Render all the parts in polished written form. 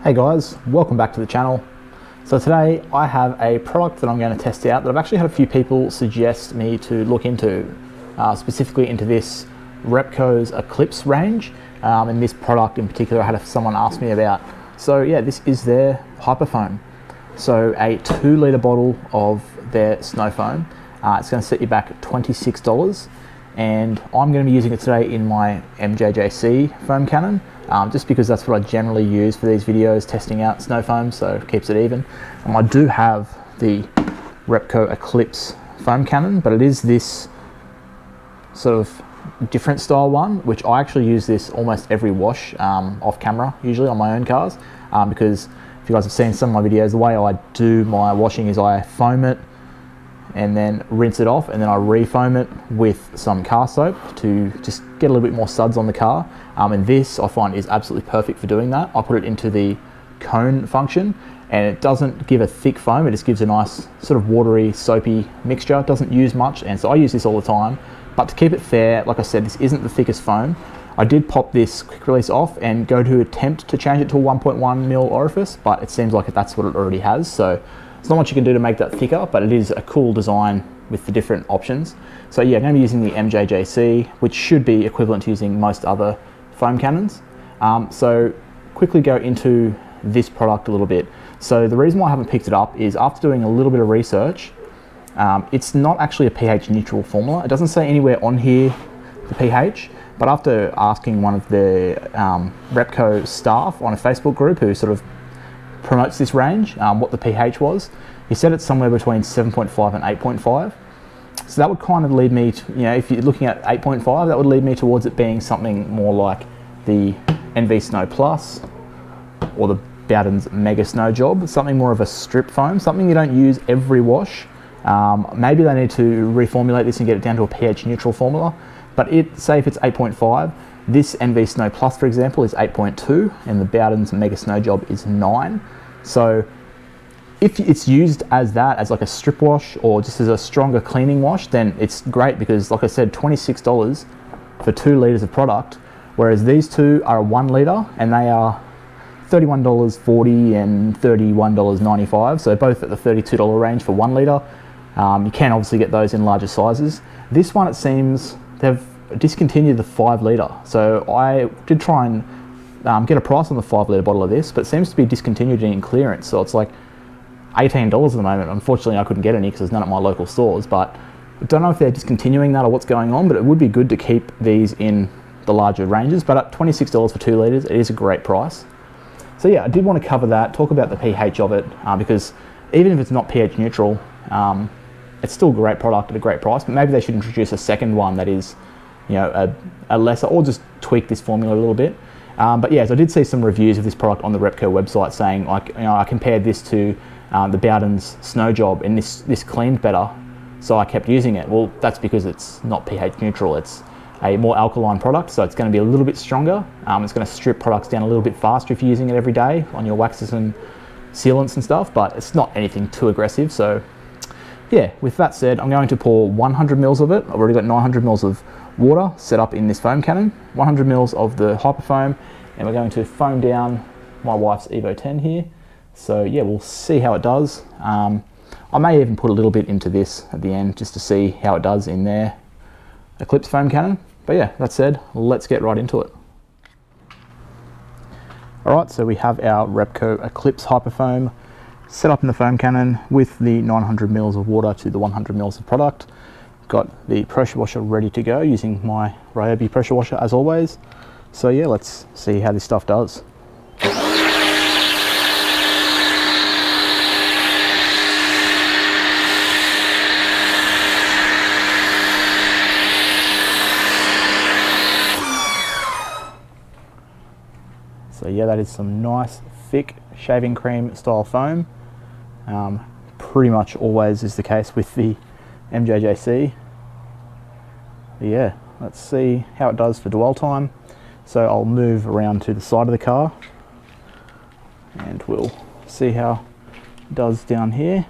Hey guys, welcome back to the channel. So today I have a product that I'm going to test out that I've actually had a few people suggest me to look into, specifically into this Repco's Eclipse range, and this product in particular I had someone ask me about. So yeah, this is their Hyperfoam. So a 2 litre bottle of their snow foam. It's going to set you back $26, and I'm going to be using it today in my MJJC foam cannon, just because that's what I generally use for these videos, testing out snow foam, so it keeps it even. And I do have the Repco Eclipse foam cannon, but it is this sort of different style one, which I actually use this almost every wash off camera, usually on my own cars, because if you guys have seen some of my videos, the way I do my washing is I foam it and then rinse it off, and then I refoam it with some car soap to just get a little bit more suds on the car. And this I find is absolutely perfect for doing that. I put it into the cone function, and it doesn't give a thick foam, it just gives a nice sort of watery, soapy mixture. It doesn't use much, and so I use this all the time. But to keep it fair, like I said, this isn't the thickest foam. I did pop this quick release off and go to attempt to change it to a 1.1mm orifice, but it seems like that's what it already has. So there's not much you can do to make that thicker, but it is a cool design with the different options. So yeah, I'm going to be using the MJJC, which should be equivalent to using most other foam cannons. So quickly go into this product a little bit. So the reason why I haven't picked it up is after doing a little bit of research, it's not actually a pH neutral formula. It doesn't say anywhere on here the pH, but after asking one of the Repco staff on a Facebook group who sort of promotes this range, what the pH was, he said it's somewhere between 7.5 and 8.5. So that would kind of lead me to, if you're looking at 8.5, that would lead me towards it being something more like the NV Snow Plus or the Bowden's Mega Snow Job, something more of a strip foam, something you don't use every wash. Maybe they need to reformulate this and get it down to a pH neutral formula, but say if it's 8.5, this NV Snow Plus, for example, is 8.2, and the Bowden's Mega Snow Job is 9. So if it's used as that, as like a strip wash or just as a stronger cleaning wash, then it's great because, like I said, $26 for 2 litres of product, whereas these two are a 1 litre and they are $31.40 and $31.95, so both at the $32 range for 1 litre. You can obviously get those in larger sizes. This one, it seems they've discontinued the 5 litre, so I did try and get a price on the 5 litre bottle of this, but it seems to be discontinued in clearance, so it's like $18 at the moment. Unfortunately I couldn't get any because there's none at my local stores, but I don't know if they're discontinuing that or what's going on, but it would be good to keep these in the larger ranges. But at $26 for 2 litres, it is a great price. So yeah, I did want to cover that, talk about the pH of it, because even if it's not pH neutral, it's still a great product at a great price. But maybe they should introduce a second one that is, a lesser, or just tweak this formula a little bit. But yeah, so I did see some reviews of this product on the Repco website saying, like, I compared this to the Bowden's Snow Job, and this cleaned better, so I kept using it. Well, that's because it's not pH neutral. It's a more alkaline product, so it's going to be a little bit stronger. It's going to strip products down a little bit faster if you're using it every day on your waxes and sealants and stuff, but it's not anything too aggressive. So yeah, with that said, I'm going to pour 100 mils of it. I've already got 900 mils of water set up in this foam cannon, 100 mils of the Hyperfoam, and we're going to foam down my wife's Evo 10 here. So yeah, we'll see how it does. I may even put a little bit into this at the end just to see how it does in their Eclipse foam cannon. But yeah, that said, let's get right into it. Alright, so we have our Repco Eclipse Hyperfoam set up in the foam cannon with the 900 mils of water to the 100 mils of product. Got the pressure washer ready to go using my Ryobi pressure washer as always. So yeah, let's see how this stuff does. So yeah, that is some nice thick shaving cream style foam. Pretty much always is the case with the MJJC. But yeah, let's see how it does for dwell time. So I'll move around to the side of the car and we'll see how it does down here.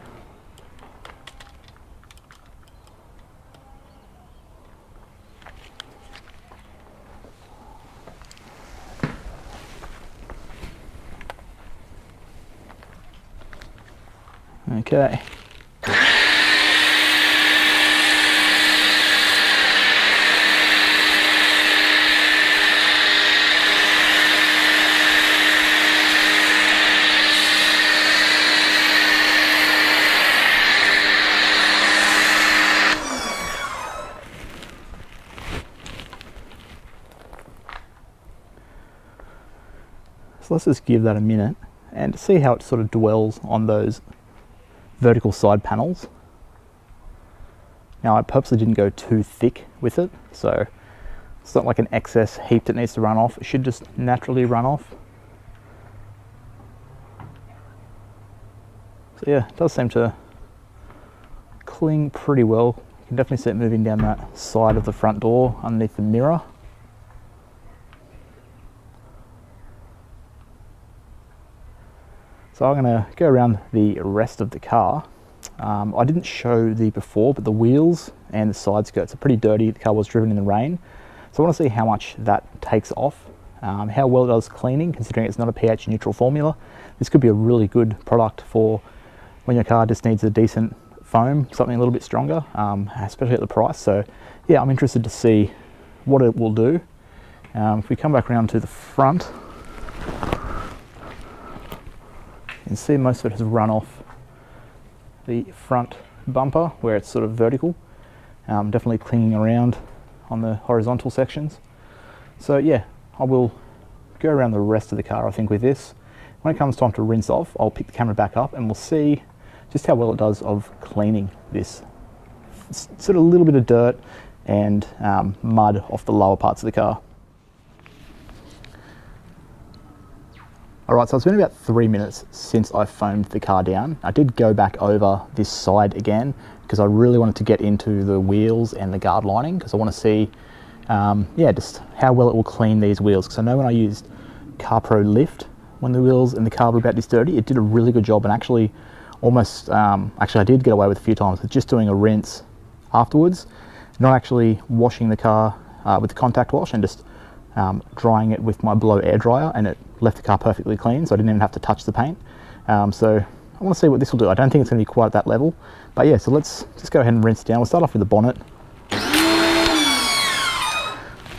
Okay. So let's just give that a minute and see how it sort of dwells on those vertical side panels. Now I purposely didn't go too thick with it, so it's not like an excess heap that needs to run off. It should just naturally run off. So yeah, it does seem to cling pretty well. You can definitely see it moving down that side of the front door underneath the mirror. So I'm going to go around the rest of the car. I didn't show the before, but the wheels and the side skirts are pretty dirty. The car was driven in the rain. So I want to see how much that takes off, how well it does cleaning, considering it's not a pH neutral formula. This could be a really good product for when your car just needs a decent foam, something a little bit stronger, especially at the price. So yeah, I'm interested to see what it will do. If we come back around to the front, you can see most of it has run off the front bumper where it's sort of vertical, definitely clinging around on the horizontal sections. So yeah, I will go around the rest of the car I think with this. When it comes time to rinse off, I'll pick the camera back up and we'll see just how well it does of cleaning this sort of little bit of dirt and mud off the lower parts of the car. Alright, so it's been about 3 minutes since I foamed the car down. I did go back over this side again because I really wanted to get into the wheels and the guard lining because I want to see yeah, just how well it will clean these wheels. Because I know when I used CarPro Lift, when the wheels and the car were about this dirty, it did a really good job and actually almost, actually I did get away with a few times with just doing a rinse afterwards, not actually washing the car with the contact wash and just drying it with my blow air dryer, and it left the car perfectly clean, so I didn't even have to touch the paint. So I want to see what this will do. I don't think it's going to be quite at that level, but yeah, so let's just go ahead and rinse it down. We'll start off with the bonnet.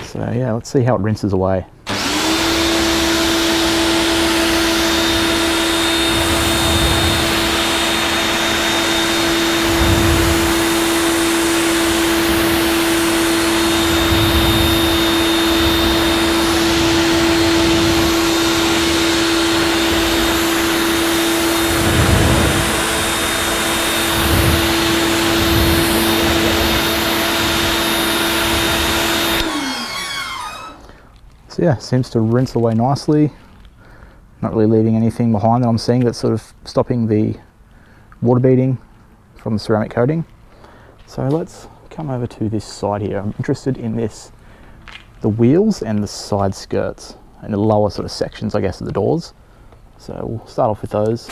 So yeah, let's see how it rinses away. So yeah, seems to rinse away nicely, not really leaving anything behind that I'm seeing that's sort of stopping the water beading from the ceramic coating. So let's come over to this side here. I'm interested in this, the wheels and the side skirts and the lower sort of sections, I guess, of the doors. So we'll start off with those.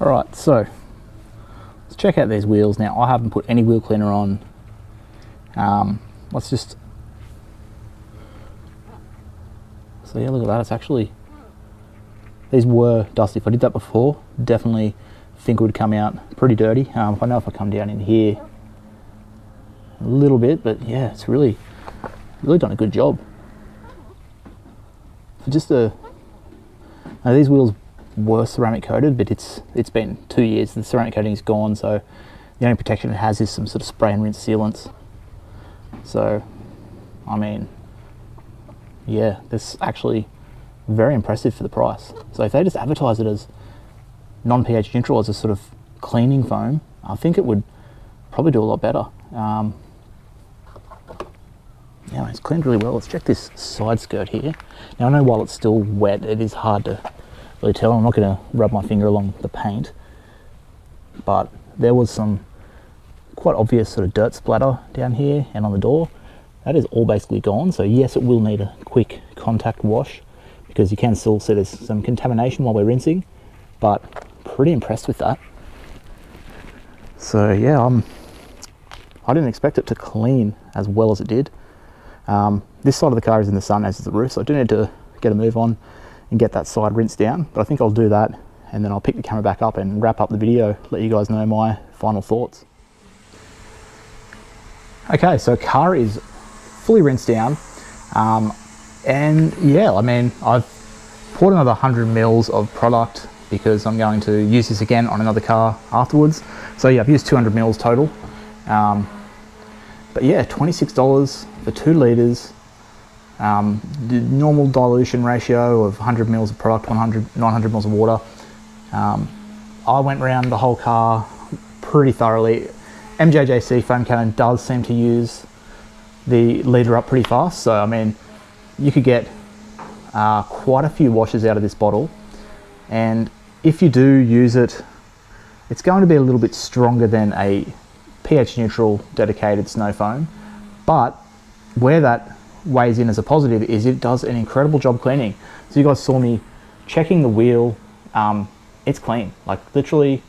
Alright, so let's check out these wheels now. I haven't put any wheel cleaner on. Let's just, so yeah, look at that. It's actually, these were dusty. If I did that before, definitely think it would come out pretty dirty. I know if I come down in here a little bit, but yeah, it's really done a good job. For just a, now these wheels were ceramic coated, but it's been 2 years. The ceramic coating is gone, so the only protection it has is some sort of spray and rinse sealants. So I mean, yeah, this is actually very impressive for the price. So if they just advertise it as non-pH neutral, as a sort of cleaning foam, I think it would probably do a lot better. Yeah, it's cleaned really well. Let's check this side skirt here. Now I know while it's still wet, it is hard to really tell. I'm not going to rub my finger along the paint, but there was some quite obvious sort of dirt splatter down here and on the door. That is all basically gone. So yes, it will need a quick contact wash because you can still see there's some contamination while we're rinsing, but pretty impressed with that. So yeah, I didn't expect it to clean as well as it did. This side of the car is in the sun, as is the roof, so I do need to get a move on and get that side rinsed down, but I think I'll do that and then I'll pick the camera back up and wrap up the video, let you guys know my final thoughts. Okay, so car is fully rinsed down, and yeah, I mean, I've poured another 100 mils of product because I'm going to use this again on another car afterwards. So yeah, I've used 200 mils total. But yeah, $26 for 2 litres. The normal dilution ratio of 100 mils of product, 900 mils of water. I went around the whole car pretty thoroughly. MJJC foam cannon does seem to use the leader up pretty fast, so I mean, you could get quite a few washes out of this bottle, and if you do use it, it's going to be a little bit stronger than a pH neutral dedicated snow foam, but where that weighs in as a positive is it does an incredible job cleaning. So you guys saw me checking the wheel, it's clean, like literally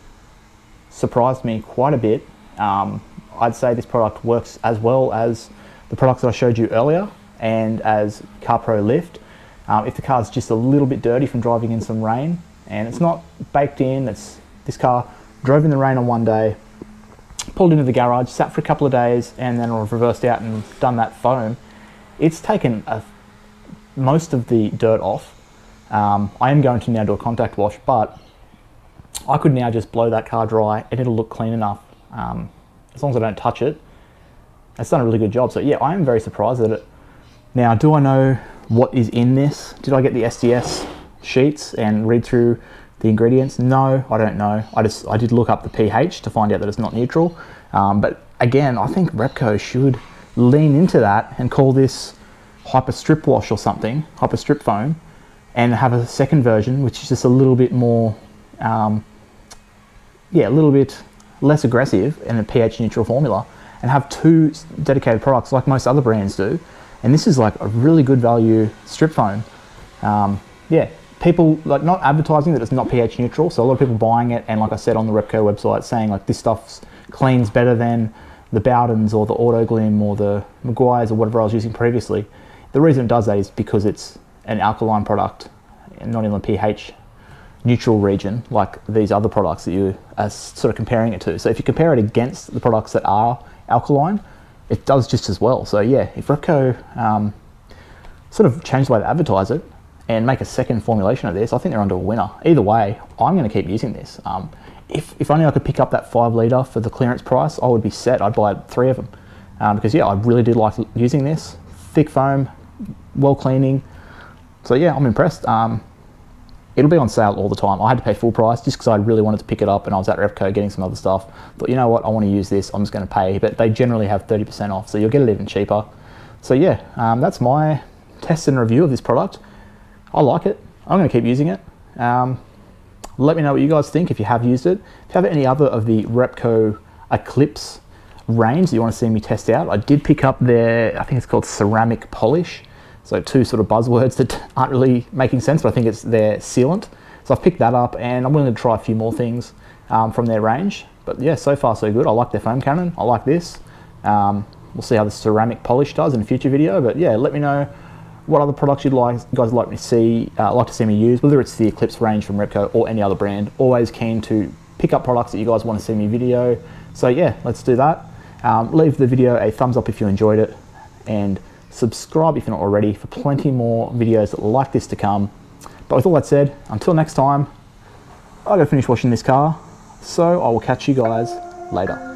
surprised me quite a bit. I'd say this product works as well as the products that I showed you earlier and as CarPro Lift. If the car's just a little bit dirty from driving in some rain and it's not baked in, this car drove in the rain on one day, pulled into the garage, sat for a couple of days, and then I've reversed out and done that foam. It's taken most of the dirt off. I am going to now do a contact wash, but I could now just blow that car dry and it'll look clean enough. As long as I don't touch it, it's done a really good job. So yeah, I am very surprised at it. Now, do I know what is in this? Did I get the SDS sheets and read through the ingredients? No, I don't know. I did look up the pH to find out that it's not neutral. But again, I think Repco should lean into that and call this Hyper Strip Wash or something, Hyper Strip Foam, and have a second version, which is just a little bit more, yeah, a little bit less aggressive in a pH neutral formula, and have 2 dedicated products like most other brands do. And this is like a really good value strip foam. Yeah, people like not advertising that it's not pH neutral, so a lot of people buying it, and like I said on the Repco website, saying like this stuff cleans better than the Bowdens or the Autoglim or the Maguires or whatever I was using previously. The reason it does that is because it's an alkaline product and not in the pH neutral region like these other products that you are sort of comparing it to. So if you compare it against the products that are alkaline, it does just as well. So yeah, if Repco sort of change the way they advertise it and make a second formulation of this, I think they're onto a winner. Either way, I'm going to keep using this. If only I could pick up that 5 litre for the clearance price, I would be set. I'd buy 3 of them because yeah, I really do like using this. Thick foam, well cleaning. So yeah, I'm impressed. It'll be on sale all the time. I had to pay full price just because I really wanted to pick it up, and I was at Repco getting some other stuff. Thought, you know what, I want to use this, I'm just going to pay. But they generally have 30% off, so you'll get it even cheaper. So yeah, that's my test and review of this product. I like it. I'm going to keep using it. Let me know what you guys think if you have used it. If you have any other of the Repco Eclipse range that you want to see me test out, I did pick up their, I think it's called ceramic polish. So 2 sort of buzzwords that aren't really making sense, but I think it's their sealant. So I've picked that up, and I'm willing to try a few more things from their range. But yeah, so far so good. I like their foam cannon. I like this. We'll see how the ceramic polish does in a future video. But yeah, let me know what other products you guys like to see me use, whether it's the Eclipse range from Repco or any other brand. Always keen to pick up products that you guys want to see me video. So yeah, let's do that. Leave the video a thumbs up if you enjoyed it, and subscribe if you're not already for plenty more videos like this to come. But with all that said, until next time, I gotta finish washing this car, so I will catch you guys later.